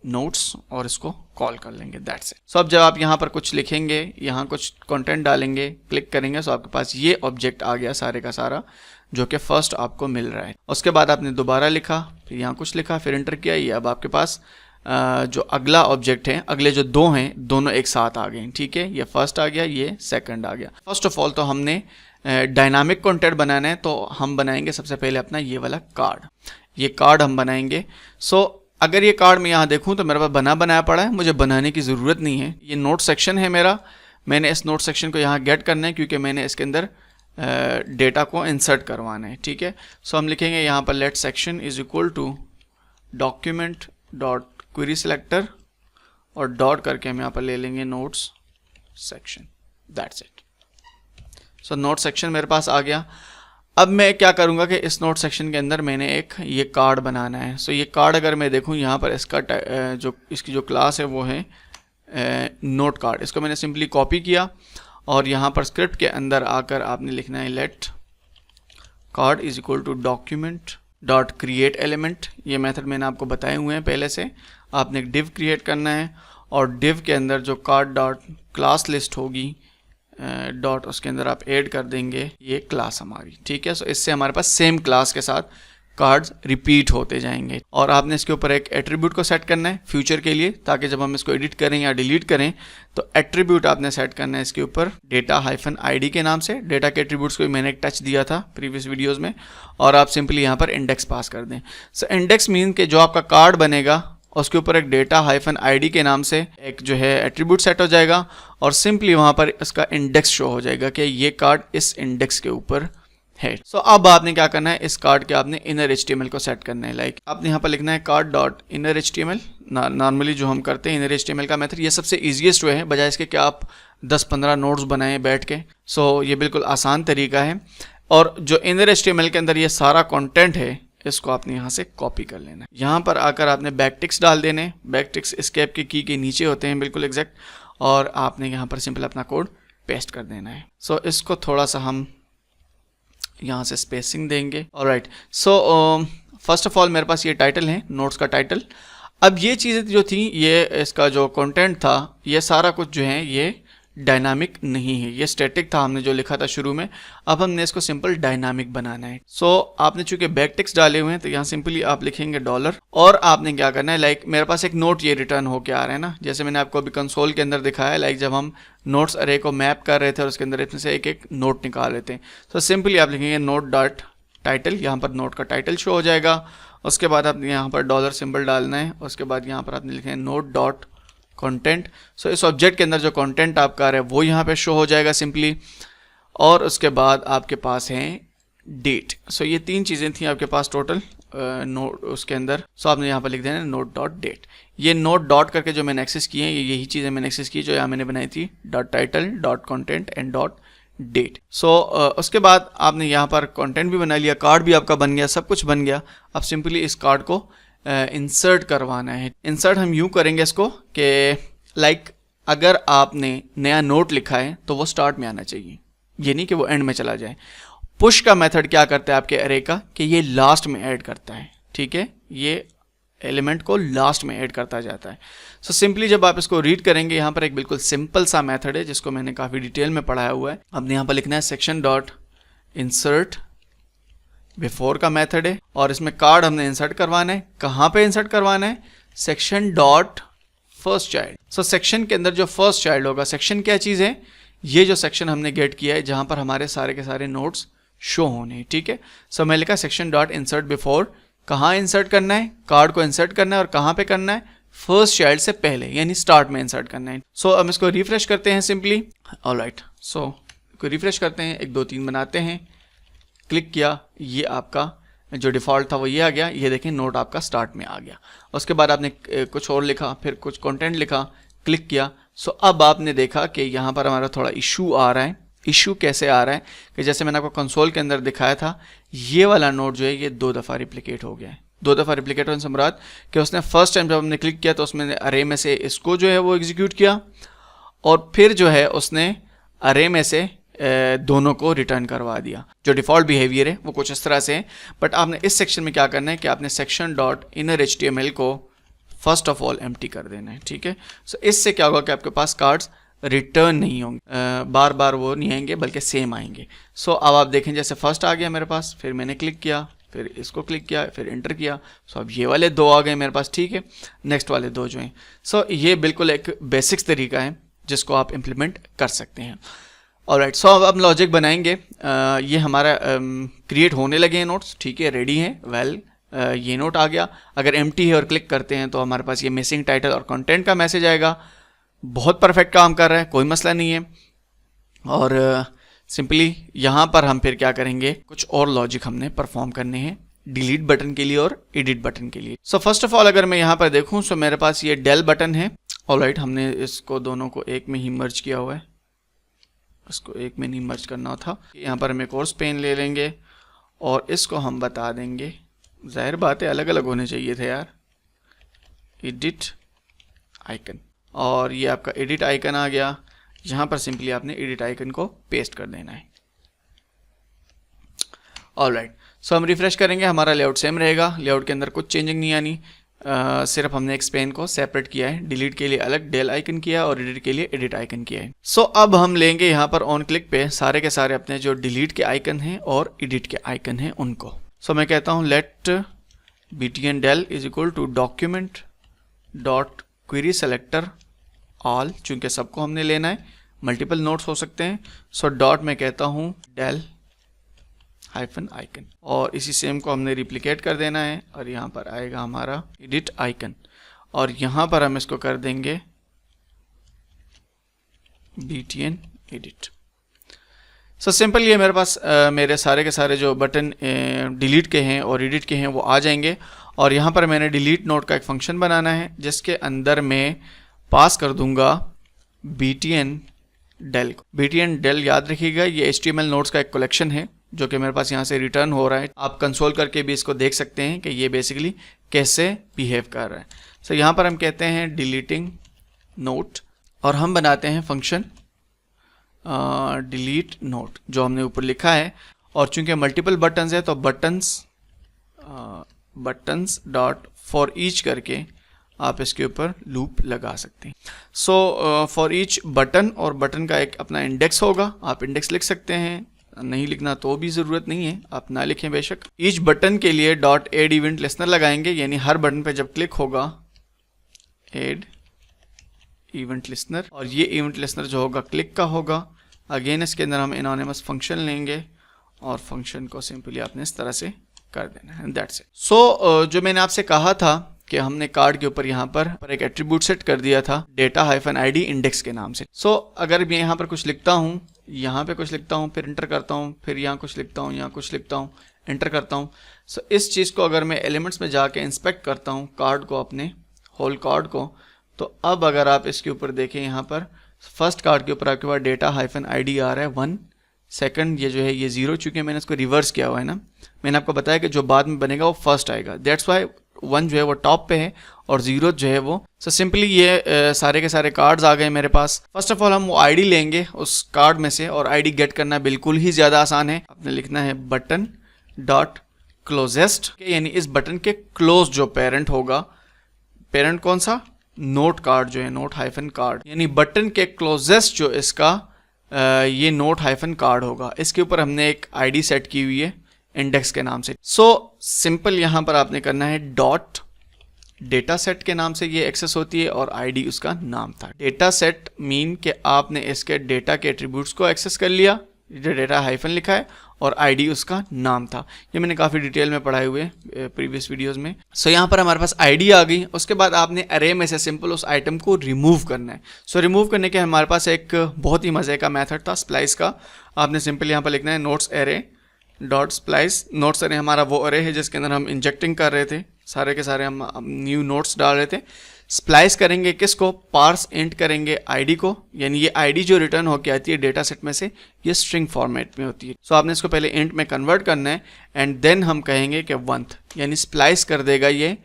A: नोट्स और इसको कॉल कर लेंगे, दैट्स इट। सो अब जब आप यहाँ पर कुछ लिखेंगे, यहाँ कुछ कंटेंट डालेंगे, क्लिक करेंगे, सो आपके पास ये ऑब्जेक्ट आ गया सारे का सारा जो कि फर्स्ट आपको मिल रहा है। उसके बाद आपने दोबारा लिखा, फिर यहाँ कुछ लिखा, फिर एंटर किया, ये अब आपके पास जो अगला ऑब्जेक्ट है, अगले जो 2 हैं दोनों एक साथ आ गए, ठीक है। ये फर्स्ट आ गया, ये सेकंड आ गया। फर्स्ट ऑफ ऑल तो हमने डायनामिक कंटेंट बनाना है, तो हम बनाएंगे सबसे पहले अपना ये वाला कार्ड। ये कार्ड हम बनाएंगे। सो अगर ये कार्ड मैं यहाँ देखूँ तो मेरे पास बनाया पड़ा है, मुझे बनाने की ज़रूरत नहीं है। ये नोट सेक्शन है मेरा, मैंने इस नोट सेक्शन को यहाँ गेट करना है क्योंकि मैंने इसके अंदर डेटा को इंसर्ट करवाना है, ठीक है। सो हम लिखेंगे यहाँ पर let section is equal to document dot query selector और डॉट करके हम यहाँ पर ले लेंगे notes section, that's it. So note section मेरे पास आ गया। अब मैं क्या करूँगा कि इस नोट सेक्शन के अंदर मैंने एक ये कार्ड बनाना है। सो ये कार्ड अगर मैं देखूँ यहाँ पर इसका इसकी जो क्लास है वो है नोट कार्ड। इसको मैंने सिंपली कॉपी किया और यहाँ पर स्क्रिप्ट के अंदर आकर आपने लिखना है let card is equal to document dot create element. ये मेथड मैंने आपको बताए हुए हैं पहले से। आपने एक डिव क्रिएट करना है और डिव के अंदर जो कार्ड डॉट क्लास लिस्ट होगी डॉट उसके अंदर आप ऐड कर देंगे ये क्लास हमारी, ठीक है। सो इससे हमारे पास सेम क्लास के साथ कार्ड्स रिपीट होते जाएंगे। और आपने इसके ऊपर एक एट्रीब्यूट को सेट करना है फ्यूचर के लिए, ताकि जब हम इसको एडिट करें या डिलीट करें तो एट्रीब्यूट आपने सेट करना है इसके ऊपर डेटा -id के नाम से। डेटा के एट्रीब्यूट्स को मैंने एक टच दिया था प्रीवियस वीडियोज़ में, और आप सिंपली यहाँ पर इंडेक्स पास कर दें। सो इंडेक्स मीन कि जो आपका कार्ड बनेगा उसके ऊपर एक डेटा -id के नाम से एक जो है एट्रीब्यूट सेट हो जाएगा और सिंपली वहाँ पर इसका इंडेक्स शो हो जाएगा कि ये कार्ड इस इंडेक्स के ऊपर है। सो अब आपने क्या करना है, इस कार्ड के आपने इनर HTML को सेट करना है। लाइक आपने यहाँ पर लिखना है card dot inner HTML। Normally जो हम करते हैं इनर HTML का मेथड, ये सबसे ईजीएस्ट वे है, बजाय इसके कि आप 10-15 नोट्स बनाएं बैठ के। सो ये बिल्कुल आसान तरीका है। और जो इनर HTML के अंदर ये सारा कंटेंट है इसको आपने यहाँ से कॉपी कर लेना है। यहाँ पर आकर आपने बैकटिक्स डाल देने। बैकटिक्स एस्केप के की नीचे होते हैं बिल्कुल एग्जैक्ट, और आपने यहाँ पर सिंपल अपना कोड पेस्ट कर देना है। सो इसको थोड़ा सा हम यहाँ से स्पेसिंग देंगे। Alright, so first of all मेरे पास ये टाइटल है, नोट्स का टाइटल। अब ये चीज़ें जो थी, ये इसका जो कंटेंट था, ये सारा कुछ जो है ये डायनामिक नहीं है, ये स्टैटिक था हमने जो लिखा था शुरू में, अब हमने इसको सिंपल डायनामिक बनाना है। सो आपने चूंकि बैक टेक्स्ट डाले हुए हैं तो यहाँ सिंपली आप लिखेंगे डॉलर, और आपने क्या करना है, लाइक मेरे पास एक नोट ये रिटर्न होके आ रहा है ना, जैसे मैंने आपको अभी कंसोल के अंदर दिखाया है, लाइक जब हम नोट्स अरे को मैप कर रहे थे और उसके अंदर इसमें से एक एक नोट निकाल रहे थे। तो सिंपली आप लिखेंगे नोट डॉट टाइटल, यहाँ पर नोट का टाइटल शो हो जाएगा। उसके बाद आपने यहाँ पर डॉलर सिंबल डालना है, उसके बाद यहाँ पर आपने लिखे नोट डॉट कंटेंट। सो इस ऑब्जेक्ट के अंदर जो कंटेंट आपका आ रहा है वो यहाँ पे शो हो जाएगा सिंपली, और उसके बाद आपके पास है डेट। सो ये तीन चीज़ें थी आपके पास टोटल नोट उसके अंदर। सो आपने यहाँ पर लिख देना नोट डॉट डेट। ये नोट डॉट करके जो मैंने एक्सेस किए हैं यही चीज़ें मैंने एक्सेस की जो यहाँ मैंने बनाई थी, dot title dot content and dot date. So उसके बाद आपने यहाँ पर कंटेंट भी बना लिया, कार्ड भी आपका बन गया, सब कुछ बन गया। अब सिंपली इस कार्ड को इंसर्ट करवाना है। इंसर्ट हम यूँ करेंगे इसको कि लाइक अगर आपने नया नोट लिखा है तो वो स्टार्ट में आना चाहिए, ये नहीं कि वो एंड में चला जाए। पुश का मेथड क्या करता है आपके अरे का कि ये लास्ट में ऐड करता है, ठीक है, ये एलिमेंट को लास्ट में ऐड करता जाता है। सो सिंपली जब आप इसको रीड करेंगे, यहाँ पर एक बिल्कुल सिंपल सा मेथड है जिसको मैंने काफ़ी डिटेल में पढ़ाया हुआ है। आपने यहाँ पर लिखना है सेक्शन डॉट इंसर्ट बिफोर का मेथड है, और इसमें कार्ड हमने इंसर्ट करवाना है। कहाँ पे इंसर्ट करवाना है? Section dot first child. So section के अंदर जो फर्स्ट चाइल्ड होगा, सेक्शन क्या चीज़ है? ये जो सेक्शन हमने गेट किया है जहाँ पर हमारे सारे के सारे नोट्स शो होने हैं, ठीक है। सो मैं लिखा सेक्शन डॉट इंसर्ट बिफोर, कहाँ इंसर्ट करना है? कार्ड को इंसर्ट करना है, और कहाँ पे करना है? फर्स्ट चाइल्ड से पहले, यानी स्टार्ट में इंसर्ट करना है। सो अब इसको रिफ्रेश करते हैं सिंपली। ऑलराइट, सो इसको रिफ्रेश करते हैं, 1 2 3 बनाते हैं, क्लिक किया, ये आपका जो डिफ़ॉल्ट था वो ये आ गया। ये देखें नोट आपका स्टार्ट में आ गया। उसके बाद आपने कुछ और लिखा, फिर कुछ कंटेंट लिखा, क्लिक किया। सो अब आपने देखा कि यहाँ पर हमारा थोड़ा इशू आ रहा है। इशू कैसे आ रहा है कि जैसे मैंने आपको कंसोल के अंदर दिखाया था, ये वाला नोट जो है ये 2 दफ़ा रिप्लिकेट हो गया है। 2 दफ़ा रिप्लिकेट होने से मुराद कि उसने फर्स्ट टाइम जब हमने क्लिक किया तो उसमें अरे में से इसको जो है वो एग्जीक्यूट किया, और फिर जो है उसने अरे में से दोनों को रिटर्न करवा दिया। जो डिफ़ॉल्ट बिहेवियर है वो कुछ इस तरह से है, बट आपने इस सेक्शन में क्या करना है कि आपने सेक्शन डॉट इनर HTML को फर्स्ट ऑफ ऑल एम्प्टी कर देना है, ठीक है। सो इससे क्या होगा कि आपके पास कार्ड्स रिटर्न नहीं होंगे, बार बार वो नहीं आएंगे बल्कि सेम आएंगे। सो अब आप देखें जैसे फर्स्ट आ गया मेरे पास, फिर मैंने क्लिक किया, फिर इसको क्लिक किया, फिर एंटर किया। सो अब ये वाले 2 आ गए मेरे पास, ठीक है। नेक्स्ट वाले 2 जो हैं, सो ये बिल्कुल एक बेसिक्स तरीका है जिसको आप इम्प्लीमेंट कर सकते हैं। ऑलराइट, सो अब हम लॉजिक बनाएंगे। ये हमारा क्रिएट होने लगे हैं नोट्स, ठीक है, रेडी हैं। वेल ये नोट आ गया। अगर एम्प्टी है और क्लिक करते हैं तो हमारे पास ये मिसिंग टाइटल और कंटेंट का मैसेज आएगा। बहुत परफेक्ट काम कर रहा है, कोई मसला नहीं है। और सिंपली यहाँ पर हम फिर क्या करेंगे, कुछ और लॉजिक हमने परफॉर्म करने हैं डिलीट बटन के लिए और एडिट बटन के लिए। सो फर्स्ट ऑफ ऑल अगर मैं यहाँ पर देखूँ सो मेरे पास ये डेल बटन है। ऑलराइट, हमने इसको दोनों को एक में ही मर्ज किया हुआ है, इसको एक में नहीं मर्ज करना था। यहाँ पर हम एक और पेन ले लेंगे और इसको हम बता देंगे, जाहिर बात है अलग अलग होने चाहिए थे यार, एडिट आइकन। और ये आपका एडिट आइकन आ गया। यहाँ पर सिंपली आपने एडिट आइकन को पेस्ट कर देना है। ऑलराइट, सो हम रिफ्रेश करेंगे, हमारा लेआउट सेम रहेगा, लेआउट के अंदर कुछ चेंजिंग नहीं आनी। सिर्फ हमने एक पेन को सेपरेट किया है, डिलीट के लिए अलग डेल आइकन किया और एडिट के लिए एडिट आइकन किया है। सो अब हम लेंगे यहाँ पर ऑन क्लिक पे सारे के सारे अपने जो डिलीट के आइकन हैं और एडिट के आइकन हैं उनको। सो मैं कहता हूँ let btn del is equal to document dot query selector all, चूंकि सबको हमने लेना है, मल्टीपल नोट्स हो सकते हैं। सो डॉट में कहता हूँ del हाइफन आइकन, और इसी सेम को हमने रिप्लिकेट कर देना है और यहाँ पर आएगा हमारा एडिट आइकन, और यहाँ पर हम इसको कर देंगे btn edit। सो सिंपल ये मेरे पास मेरे सारे के सारे जो बटन डिलीट के हैं और एडिट के हैं वो आ जाएंगे। और यहाँ पर मैंने डिलीट नोट का एक फंक्शन बनाना है जिसके अंदर मैं पास कर दूंगा btn del को। btn del याद रखिएगा ये HTML नोट्स का एक कलेक्शन है जो कि मेरे पास यहाँ से रिटर्न हो रहा है। आप कंसोल करके भी इसको देख सकते हैं कि ये बेसिकली कैसे बिहेव कर रहा है। सो यहाँ पर हम कहते हैं डिलीटिंग नोट और हम बनाते हैं फंक्शन डिलीट नोट जो हमने ऊपर लिखा है। और चूंकि मल्टीपल बटन्स है तो बटन्स डॉट फॉर ईच करके आप इसके ऊपर लूप लगा सकते हैं। सो फॉर ईच बटन, और बटन का एक अपना इंडेक्स होगा, आप इंडेक्स लिख सकते हैं, नहीं लिखना तो भी ज़रूरत नहीं है, आप ना लिखें बेशक। ईच बटन के लिए डॉट एड इवेंट लिस्नर लगाएंगे, यानी हर बटन पे जब क्लिक होगा एड इवेंट लिस्नर, और ये इवेंट लिस्नर जो होगा क्लिक का होगा। अगेन इसके अंदर हम एनोनिमस फंक्शन लेंगे और फंक्शन को सिंपली आपने इस तरह से कर देना है, दैट्स इट। सो जो मैंने आपसे कहा था कि हमने कार्ड के ऊपर यहाँ पर एक एट्रीब्यूट सेट कर दिया था data-id इंडेक्स के नाम से। सो अगर मैं यहाँ पर कुछ लिखता हूँ, यहाँ पे कुछ लिखता हूँ, फिर इंटर करता हूँ, फिर यहाँ कुछ लिखता हूँ, यहाँ कुछ लिखता हूँ, इंटर करता हूँ। सो इस चीज़ को अगर मैं एलिमेंट्स में जाके इंस्पेक्ट करता हूँ कार्ड को, अपने होल कार्ड को, तो अब अगर आप इसके ऊपर देखें, यहाँ पर फर्स्ट कार्ड के ऊपर आपके पास data-id आ रहा है 1, सेकंड ये जो है ये 0, चूँकि मैंने इसको रिवर्स किया हुआ है ना, मैंने आपको बताया कि जो बाद में बनेगा वो फर्स्ट आएगा, दैट्स वाई 1 जो है वो टॉप पे है और 0 जो है वो। सो सिंपली ये सारे के सारे कार्ड्स आ गए मेरे पास। फर्स्ट ऑफ ऑल हम वो आईडी लेंगे उस कार्ड में से, और आईडी गेट करना बिल्कुल ही ज़्यादा आसान है। आपने लिखना है बटन डॉट क्लोजेस्ट, यानी इस बटन के क्लोज जो पेरेंट होगा, पेरेंट कौन सा, नोट कार्ड जो है, नोट हाइफन कार्ड, यानी बटन के क्लोजेस्ट जो इसका ये नोट हाइफन कार्ड होगा, इसके ऊपर हमने एक आईडी सेट की हुई है इंडेक्स के नाम से। सो सिंपल यहाँ पर आपने करना है डॉट डेटा सेट के नाम से ये एक्सेस होती है, और आईडी उसका नाम था। डेटा सेट मीन कि आपने इसके डेटा के एट्रीब्यूट्स को एक्सेस कर लिया, जो डेटा हाइफन लिखा है, और आईडी उसका नाम था। ये मैंने काफ़ी डिटेल में पढ़ाए हुए प्रीवियस वीडियोस में। सो यहाँ पर हमारे पास आईडी आ गई। उसके बाद आपने अरे में से सिंपल उस आइटम को रिमूव करना है। सो रिमूव करने के हमारे पास एक बहुत ही मज़े का मेथड था स्प्लाइस का। आपने सिंपल यहाँ पर लिखना है notes array dot splice. Notes array हमारा वो अरे है जिसके अंदर हम इंजेक्टिंग कर रहे थे, सारे के सारे हम न्यू नोट्स डाल रहे थे। स्प्लाइस करेंगे किसको, पार्स इंट करेंगे आईडी को, यानी ये आईडी जो रिटर्न होकर आती है डेटा सेट में से, ये स्ट्रिंग फॉर्मेट में होती है। सो आपने इसको पहले इंट में कन्वर्ट करना है, एंड देन हम कहेंगे कि 1th, यानी स्प्लाइस कर देगा ये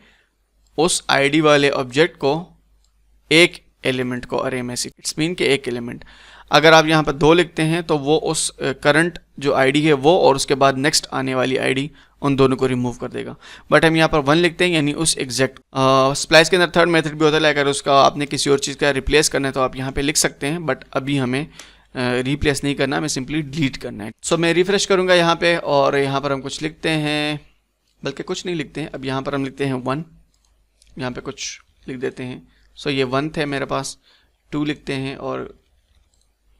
A: उस आईडी वाले ऑब्जेक्ट को एक एलिमेंट को अरे में से। इट्स मीन के एक एलिमेंट। अगर आप यहाँ पर 2 लिखते हैं तो वो उस करंट जो आईडी है वो और उसके बाद नेक्स्ट आने वाली आईडी, उन दोनों को रिमूव कर देगा। बट हम यहाँ पर 1 लिखते हैं, यानी उस एग्जैक्ट। स्प्लाइस के अंदर थर्ड मेथड भी होता है, अगर उसका आपने किसी और चीज़ का रिप्लेस करना है तो आप यहाँ पे लिख सकते हैं, बट अभी हमें रिप्लेस नहीं करना, हमें सिंपली डिलीट करना है। सो मैं रिफ्रेश करूँगा यहाँ पे, और यहाँ पर हम कुछ लिखते हैं, बल्कि कुछ नहीं लिखते हैं, अब यहाँ पर हम लिखते हैं 1, यहाँ पे कुछ लिख देते हैं। सो ये 1 थे मेरे पास, 2 लिखते हैं और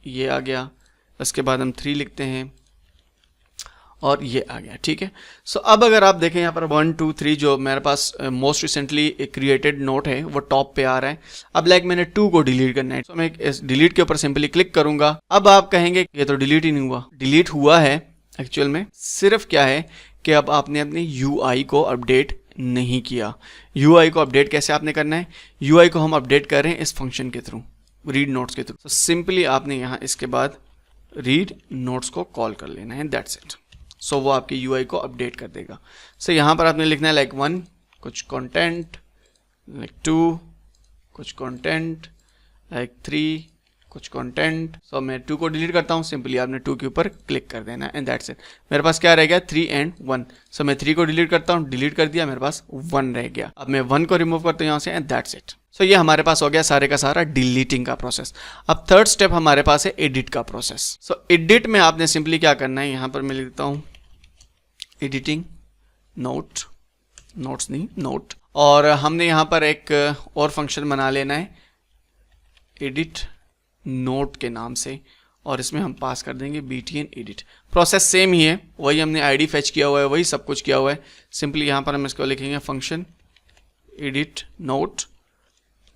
A: ये आ गया। उसके बाद हम 3 लिखते हैं और ये आ गया, ठीक है। सो अब अगर आप देखें यहाँ पर 1 2 3 जो मेरे पास मोस्ट रिसेंटली क्रिएटेड नोट है वो टॉप पे आ रहा है। अब लाइक मैंने 2 को डिलीट करना है, तो मैं इस डिलीट के ऊपर सिंपली क्लिक करूंगा। अब आप कहेंगे ये तो डिलीट ही नहीं हुआ। डिलीट हुआ है एक्चुअल में, सिर्फ क्या है कि अब आपने अपने UI को अपडेट नहीं किया। UI को अपडेट कैसे आपने करना है, UI को हम अपडेट कर रहे हैं इस फंक्शन के थ्रू, रीड नोट्स के थ्रू। तो सिंपली आपने यहाँ इसके बाद रीड नोट्स को कॉल कर लेना है, दैट्स इट। सो वो आपके UI को अपडेट कर देगा। सो यहाँ पर आपने लिखना है लाइक 1 कुछ कंटेंट, लाइक 2 कुछ कंटेंट, लाइक 3 कुछ कंटेंट। सो मैं 2 को डिलीट करता हूँ, सिंपली आपने 2 के ऊपर क्लिक कर देना एंड दैट्स इट। मेरे पास क्या रह गया 3 and 1। सो मैं 3 को डिलीट करता हूँ, डिलीट कर दिया, मेरे पास 1 रह गया। अब मैं 1 को रिमूव करता हूँ यहाँ से एंड दैट्स इट। सो ये हमारे पास हो गया सारे का सारा डिलीटिंग का प्रोसेस। अब थर्ड स्टेप हमारे पास है एडिट का प्रोसेस। सो एडिट में आपने सिंपली क्या करना है, यहाँ पर मैं लिखता हूँ एडिटिंग नोट, नोट्स नहीं नोट, और हमने यहाँ पर एक और फंक्शन बना लेना है एडिट नोट के नाम से, और इसमें हम पास कर देंगे btn edit। प्रोसेस सेम ही है, वही हमने आईडी फेच किया हुआ है, वही सब कुछ किया हुआ है। सिंपली यहाँ पर हम इसको लिखेंगे फंक्शन एडिट नोट,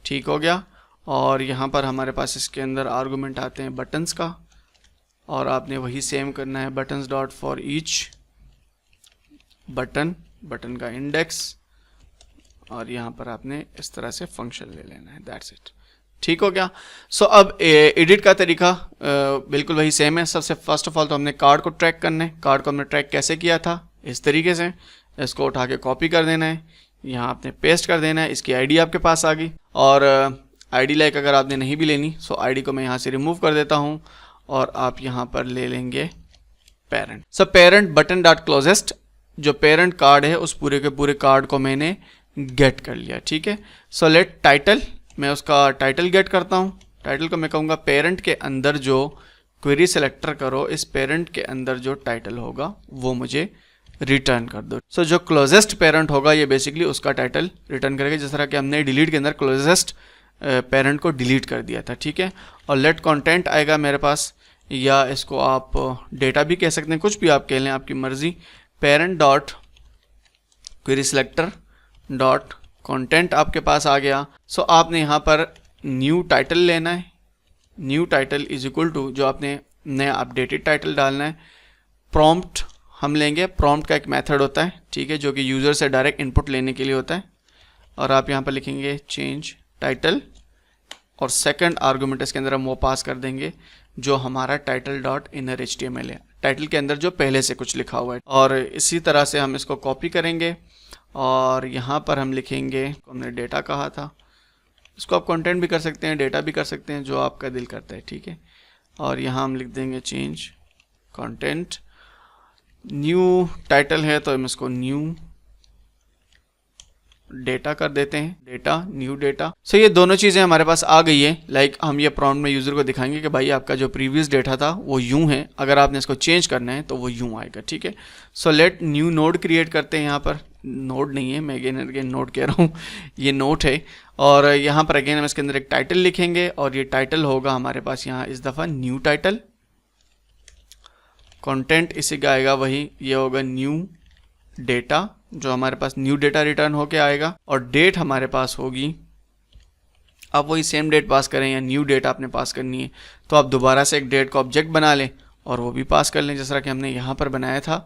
A: ठीक हो गया। और यहाँ पर हमारे पास इसके अंदर आर्गूमेंट आते हैं बटन्स का, और आपने वही सेम करना है buttons dot for each button, button का इंडेक्स, और यहाँ पर आपने इस तरह से फंक्शन ले लेना है, दैट्स इट, ठीक हो गया। सो अब एडिट का तरीका बिल्कुल वही सेम है। सबसे फर्स्ट ऑफ ऑल तो हमने कार्ड को ट्रैक करना है। कार्ड को हमने ट्रैक कैसे किया था, इस तरीके से इसको उठा के कॉपी कर देना है, यहाँ आपने पेस्ट कर देना है, इसकी आईडी आपके पास आ गई। और आईडी लाइक अगर आपने नहीं भी लेनी, सो आईडी को मैं यहाँ से रिमूव कर देता हूँ, और आप यहाँ पर ले लेंगे parent. So parent button dot closest, जो पेरेंट कार्ड है उस पूरे के पूरे कार्ड को मैंने गेट कर लिया, ठीक है। सो लेट टाइटल, मैं उसका टाइटल गेट करता हूँ। टाइटल को मैं कहूँगा पेरेंट के अंदर जो क्वेरी सेलेक्टर करो, इस पेरेंट के अंदर जो टाइटल होगा वो मुझे रिटर्न कर दो। सो जो क्लोजेस्ट पेरेंट होगा ये बेसिकली उसका टाइटल रिटर्न करेगा, जिस तरह कि हमने डिलीट के अंदर क्लोजेस्ट पेरेंट को डिलीट कर दिया था, ठीक है। और लेट कंटेंट आएगा मेरे पास, या इसको आप डेटा भी कह सकते हैं, कुछ भी आप कह लें, आपकी मर्जी। Parent dot query selector dot content आपके पास आ गया। सो आपने यहाँ पर न्यू टाइटल लेना है। New title is equal to जो आपने नया अपडेटेड टाइटल डालना है। प्रॉम्प्ट हम लेंगे, प्रॉम्प्ट का एक मेथड होता है, ठीक है, जो कि यूज़र से डायरेक्ट इनपुट लेने के लिए होता है। और आप यहाँ पर लिखेंगे चेंज टाइटल, और सेकंड आर्गुमेंट इसके अंदर हम वो पास कर देंगे जो हमारा टाइटल डॉट इनर HTML है, टाइटल के अंदर जो पहले से कुछ लिखा हुआ है। और इसी तरह से हम इसको कॉपी करेंगे और यहाँ पर हम लिखेंगे, हमने डेटा कहा था, इसको आप कंटेंट भी कर सकते हैं, डेटा भी कर सकते हैं, जो आपका दिल करता है, ठीक है। और यहाँ हम लिख देंगे चेंज कंटेंट। न्यू टाइटल है तो हम इसको न्यू डेटा कर देते हैं, डेटा न्यू डेटा। सो ये दोनों चीज़ें हमारे पास आ गई है। लाइक हम ये प्रॉम्प्ट में यूज़र को दिखाएंगे कि भाई आपका जो प्रीवियस डेटा था वो यूं है, अगर आपने इसको चेंज करना है तो वो यूं आएगा, ठीक है। So let new node create करते हैं। यहाँ पर नोड नहीं है, मैं अगेन नोड कह रहा हूँ, ये नोट है। और यहाँ पर अगेन हम इसके अंदर एक टाइटल लिखेंगे और ये टाइटल होगा हमारे पास यहाँ इस दफ़ा न्यू टाइटल। कंटेंट इसी का आएगा वही, ये होगा न्यू डेटा, जो हमारे पास न्यू डेटा रिटर्न होके आएगा। और डेट हमारे पास होगी, आप वही सेम डेट पास करें या न्यू डेट आपने पास करनी है तो आप दोबारा से एक डेट का ऑब्जेक्ट बना लें और वो भी पास कर लें, जिस तरह कि हमने यहाँ पर बनाया था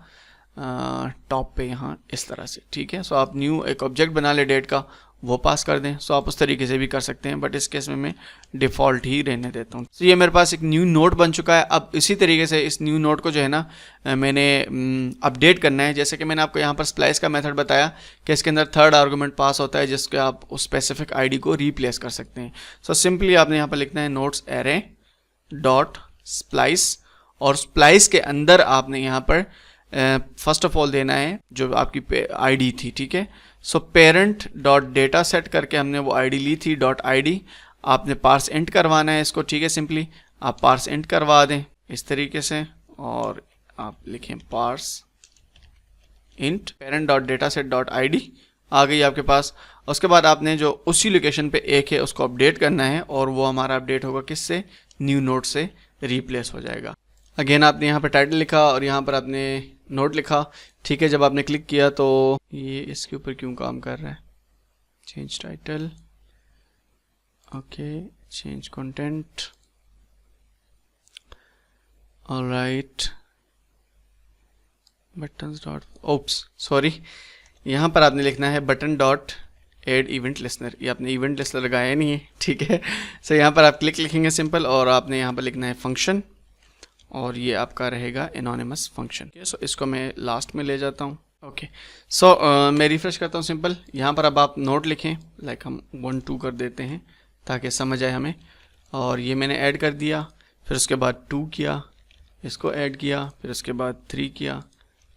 A: टॉप पे यहाँ इस तरह से, ठीक है। सो आप न्यू एक ऑब्जेक्ट बना ले डेट का, वो पास कर दें। सो आप उस तरीके से भी कर सकते हैं, बट इस केस में मैं डिफ़ॉल्ट ही रहने देता हूँ। तो ये मेरे पास एक न्यू नोट बन चुका है। अब इसी तरीके से इस न्यू नोट को जो है ना मैंने अपडेट करना है। जैसे कि मैंने आपको यहाँ पर स्प्लाइस का मेथड बताया कि इसके अंदर थर्ड आर्गूमेंट पास होता है जिसके आप उस स्पेसिफिक ID को रिप्लेस कर सकते हैं। सो सिंपली आपने यहाँ पर लिखना है नोट्स एरे डॉट स्प्लाइस, और स्प्लाइस के अंदर आपने यहाँ पर फर्स्ट ऑफ ऑल देना है जो आपकी ID थी, ठीक है। So parent dot data set करके हमने वो ID ली थी, डॉट ID आपने पार्स इंट करवाना है इसको, ठीक है। सिंपली आप पार्स इंट करवा दें इस तरीके से, और आप लिखें parse int parent dot dataset dot ID आ गई आपके पास। उसके बाद आपने जो उसी लोकेशन पे एक है उसको अपडेट करना है, और वो हमारा अपडेट होगा किससे, न्यू नोट से रिप्लेस हो जाएगा। अगेन आपने यहाँ पर टाइटल लिखा और यहाँ पर आपने नोट लिखा, ठीक है। जब आपने क्लिक किया तो ये इसके ऊपर क्यों काम कर रहा है, change title, okay, change content, alright, buttons dot, oops sorry, यहाँ पर आपने लिखना है button dot add event listener, ये आपने इवेंट लिसनर लगाया नहीं है, ठीक है। सो यहाँ पर आप क्लिक लिखेंगे सिंपल, और आपने यहाँ पर लिखना है फंक्शन, और ये आपका रहेगा एनोनिमस फंक्शन। सो इसको मैं लास्ट में ले जाता हूँ, ओके। सो मैं रिफ्रेश करता हूँ सिंपल। यहाँ पर अब आप नोट लिखें, लाइक हम 1 2 कर देते हैं ताकि समझ आए हमें। और ये मैंने ऐड कर दिया, फिर उसके बाद 2 किया, इसको ऐड किया, फिर उसके बाद 3 किया,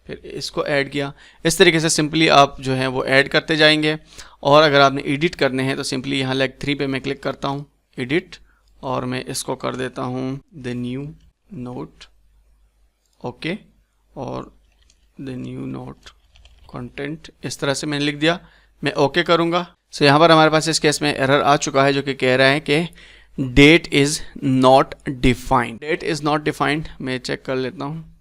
A: फिर इसको ऐड किया। इस तरीके से सिंपली आप जो है वो ऐड करते जाएंगे। और अगर आपने एडिट करने हैं तो सिंपली यहाँ लाइक 3 पे मैं क्लिक करता हूँ, एडिट, और मैं इसको कर देता हूँ द न्यू नोट, ओके, और द न्यू नोट कंटेंट, इस तरह से मैंने लिख दिया। मैं ओके करूँगा। सो यहाँ पर हमारे पास इस केस में एरर आ चुका है जो कि कह रहा है कि that is not defined. That is not defined, मैं चेक कर लेता हूँ।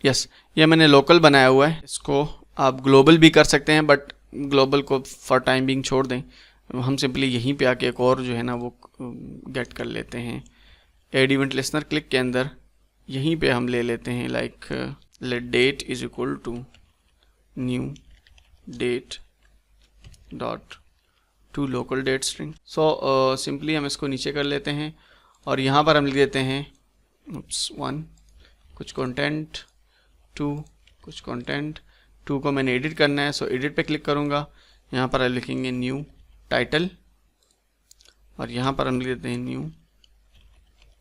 A: यस, ये मैंने लोकल बनाया हुआ है, इसको आप ग्लोबल भी कर सकते हैं, बट ग्लोबल को फॉर टाइम बिंग छोड़ दें। हम सिंपली यहीं पे आके एक और जो है ना वो गेट कर लेते हैं। एड इवेंट लिसनर क्लिक के अंदर यहीं पे हम ले लेते हैं like let date is equal to new date dot to local date string. So simply हम इसको नीचे कर लेते हैं और यहाँ पर हम लिख देते हैं 1 कुछ कंटेंट, 2 कुछ कंटेंट, 2 को मैंने एडिट करना है। सो एडिट पे क्लिक करूँगा, यहाँ पर हम लिखेंगे न्यू टाइटल और यहाँ पर हम लिख देते हैं न्यू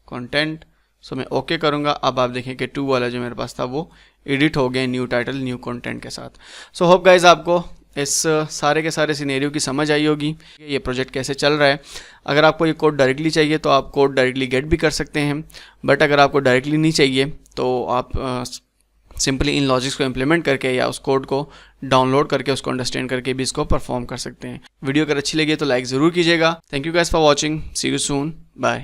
A: कंटेंट। सो मैं ओके करूँगा। अब आप देखें कि 2 वाला जो मेरे पास था वो एडिट हो गया न्यू टाइटल न्यू कंटेंट के साथ। सो होप गाइज आपको इस सारे के सारे सिनेरियो की समझ आई होगी, ये प्रोजेक्ट कैसे चल रहा है। अगर आपको ये कोड डायरेक्टली चाहिए तो आप कोड डायरेक्टली गेट भी कर सकते हैं, बट अगर आपको डायरेक्टली नहीं चाहिए तो आप सिंपली इन लॉजिक्स को इम्प्लीमेंट करके या उस कोड को डाउनलोड करके उसको अंडरस्टैंड करके भी इसको परफॉर्म कर सकते हैं। वीडियो अगर अच्छी लगी तो लाइक ज़रूर कीजिएगा। Thank you guys for watching, see you soon, bye.